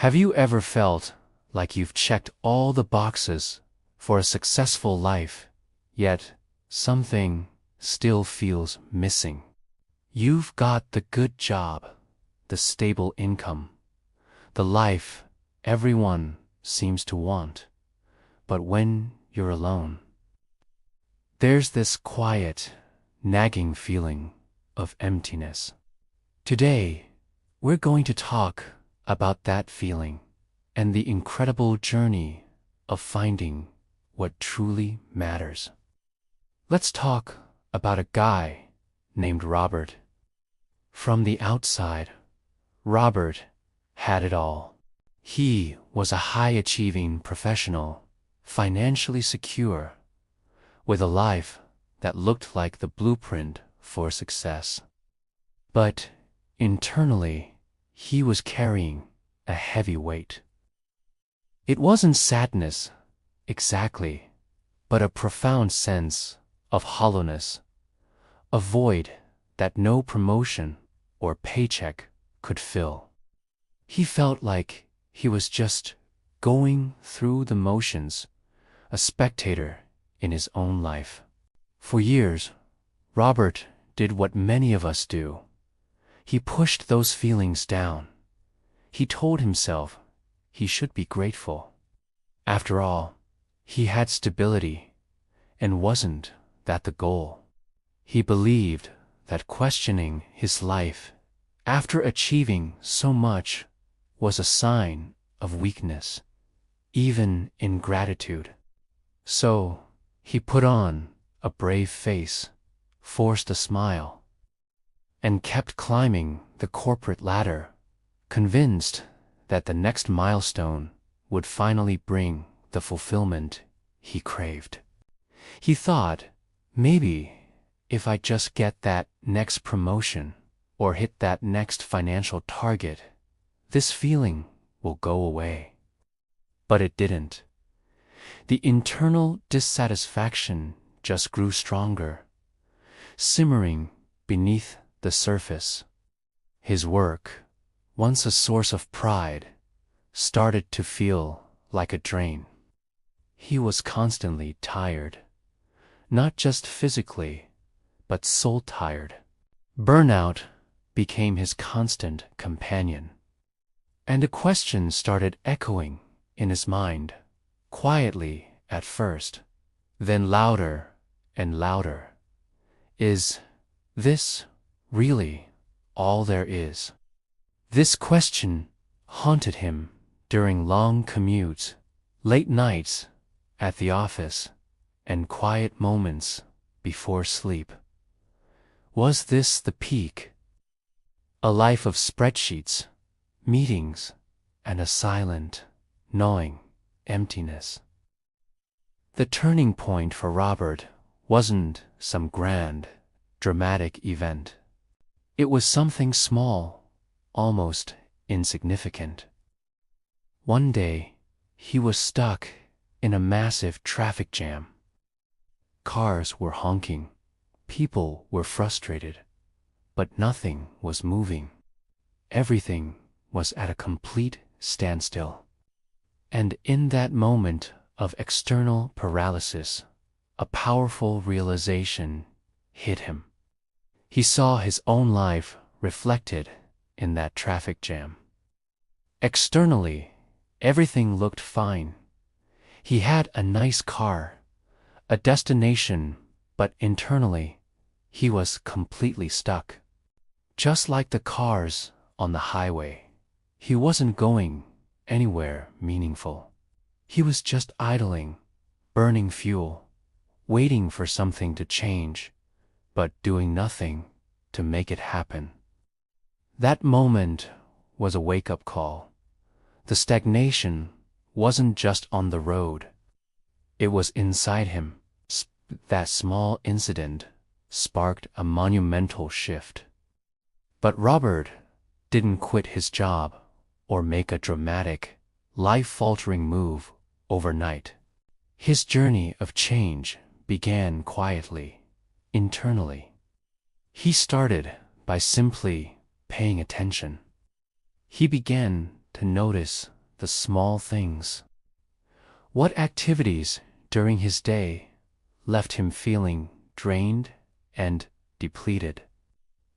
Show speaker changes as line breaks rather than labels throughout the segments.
Have you ever felt like you've checked all the boxes for a successful life, yet something still feels missing? You've got the good job, the stable income, the life everyone seems to want, but when you're alone, there's this quiet, nagging feeling of emptiness. Today, we're going to talk about that feeling and the incredible journey of finding what truly matters. Let's talk about a guy named Robert. From the outside, Robert had it all. He was a high-achieving professional, financially secure, with a life that looked like the blueprint for success. But internally, he was carrying a heavy weight. It wasn't sadness, exactly, but a profound sense of hollowness, a void that no promotion or paycheck could fill. He felt like he was just going through the motions, a spectator in his own life. For years, Robert did what many of us do. He pushed those feelings down. He told himself he should be grateful. After all, he had stability, and wasn't that the goal? He believed that questioning his life after achieving so much was a sign of weakness, even ingratitude. So he put on a brave face, forced a smile, and kept climbing the corporate ladder, convinced that the next milestone would finally bring the fulfillment he craved. He thought, maybe if I just get that next promotion or hit that next financial target, this feeling will go away. But it didn't. The internal dissatisfaction just grew stronger, simmering beneath the surface. His work, once a source of pride, started to feel like a drain. He was constantly tired, not just physically, but soul-tired. Burnout became his constant companion. And a question started echoing in his mind, quietly at first, then louder and louder. Is this really all there is? This question haunted him during long commutes, late nights at the office, and quiet moments before sleep. Was this the peak? A life of spreadsheets, meetings, and a silent, gnawing emptiness. The turning point for Robert wasn't some grand, dramatic event. It was something small, almost insignificant. One day, he was stuck in a massive traffic jam. Cars were honking, people were frustrated, but nothing was moving. Everything was at a complete standstill. And in that moment of external paralysis, a powerful realization hit him. He saw his own life reflected in that traffic jam. Externally, everything looked fine. He had a nice car, a destination, but internally, he was completely stuck. Just like the cars on the highway, he wasn't going anywhere meaningful. He was just idling, burning fuel, waiting for something to change, but doing nothing to make it happen. That moment was a wake-up call. The stagnation wasn't just on the road. It was inside him. That small incident sparked a monumental shift. But Robert didn't quit his job or make a dramatic, life-altering move overnight. His journey of change began quietly, internally. He started by simply paying attention. He began to notice the small things. What activities during his day left him feeling drained and depleted?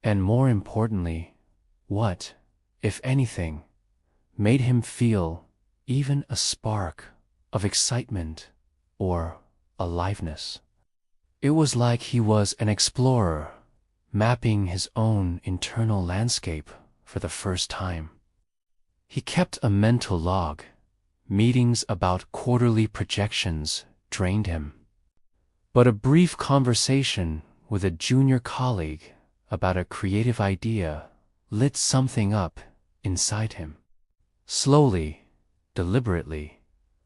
And more importantly, what, if anything, made him feel even a spark of excitement or aliveness? It was like he was an explorer, mapping his own internal landscape for the first time. He kept a mental log. Meetings about quarterly projections drained him. But a brief conversation with a junior colleague about a creative idea lit something up inside him. Slowly, deliberately,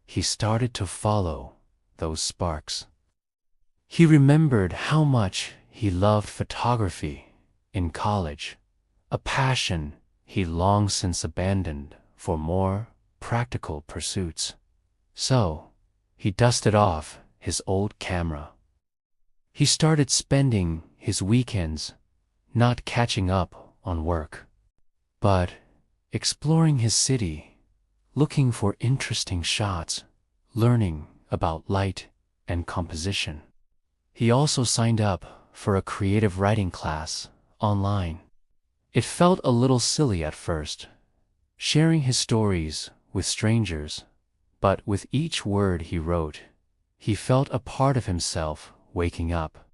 he started to follow those sparks. He remembered how much he loved photography in college, a passion he long since abandoned for more practical pursuits. So, he dusted off his old camera. He started spending his weekends not catching up on work, but exploring his city, looking for interesting shots, learning about light and composition. He also signed up for a creative writing class online. It felt a little silly at first, sharing his stories with strangers, but with each word he wrote, he felt a part of himself waking up.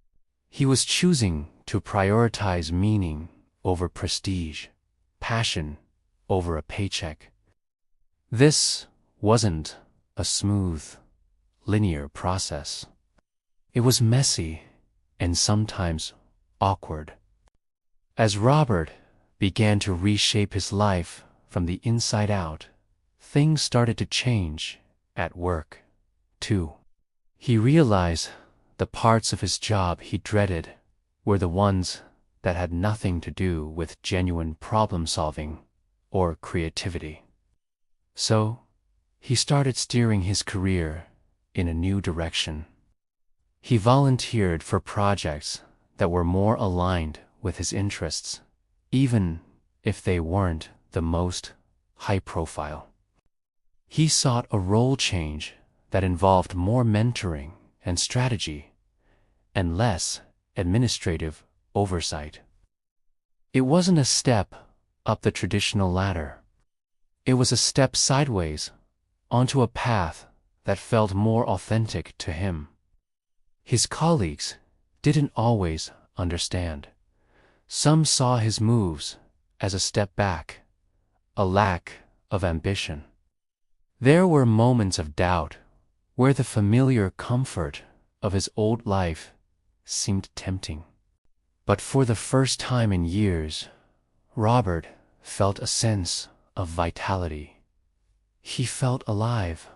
He was choosing to prioritize meaning over prestige, passion over a paycheck. This wasn't a smooth, linear process. It was messy and sometimes awkward. As Robert began to reshape his life from the inside out, things started to change at work, too. He realized the parts of his job he dreaded were the ones that had nothing to do with genuine problem-solving or creativity. So, he started steering his career in a new direction. He volunteered for projects that were more aligned with his interests, even if they weren't the most high-profile. He sought a role change that involved more mentoring and strategy, and less administrative oversight. It wasn't a step up the traditional ladder. It was a step sideways onto a path that felt more authentic to him. His colleagues didn't always understand. Some saw his moves as a step back, a lack of ambition. There were moments of doubt where the familiar comfort of his old life seemed tempting. But for the first time in years, Robert felt a sense of vitality. He felt alive.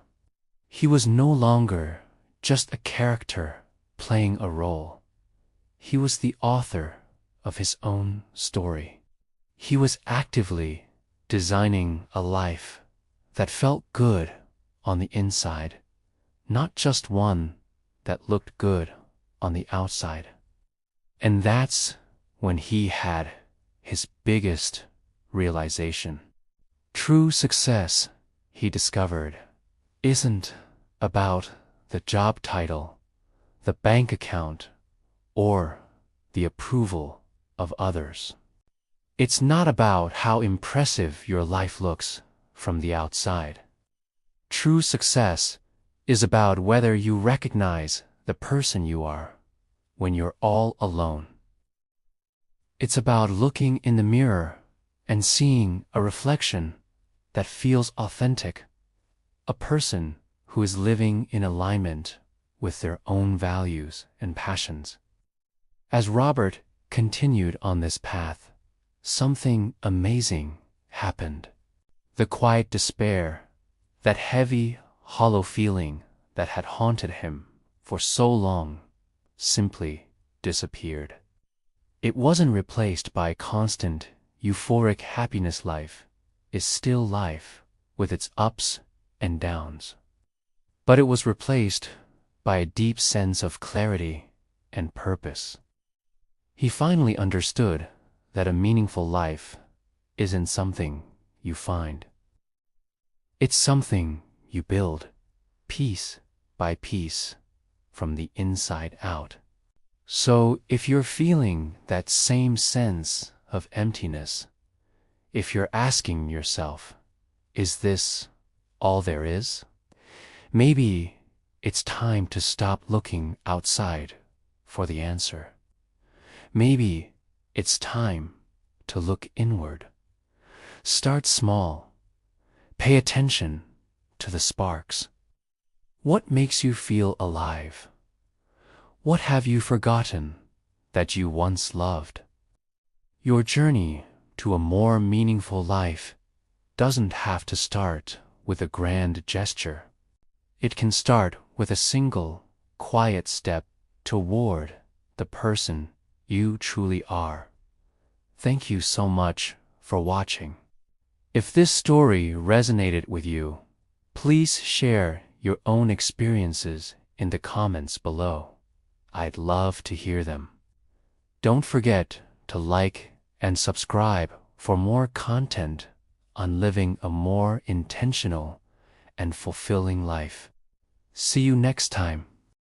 He was no longer just a character playing a role. He was the author of his own story. He was actively designing a life that felt good on the inside, not just one that looked good on the outside. And that's when he had his biggest realization. True success, he discovered, isn't about the job title, the bank account, or the approval of others. It's not about how impressive your life looks from the outside. True success is about whether you recognize the person you are when you're all alone. It's about looking in the mirror and seeing a reflection that feels authentic, a person who is living in alignment with their own values and passions. As Robert continued on this path, something amazing happened. The quiet despair, that heavy, hollow feeling that had haunted him for so long, simply disappeared. It wasn't replaced by constant, euphoric happiness. Life is still life, with its ups and downs. But it was replaced by a deep sense of clarity and purpose. He finally understood that a meaningful life isn't something you find. It's something you build, piece by piece, from the inside out. So if you're feeling that same sense of emptiness, if you're asking yourself, is this all there is? Maybe it's time to stop looking outside for the answer. Maybe it's time to look inward. Start small. Pay attention to the sparks. What makes you feel alive? What have you forgotten that you once loved? Your journey to a more meaningful life doesn't have to start with a grand gesture. It can start with a single, quiet step toward the person you truly are. Thank you so much for watching. If this story resonated with you, please share your own experiences in the comments below. I'd love to hear them. Don't forget to like and subscribe for more content on living a more intentional and fulfilling life. See you next time.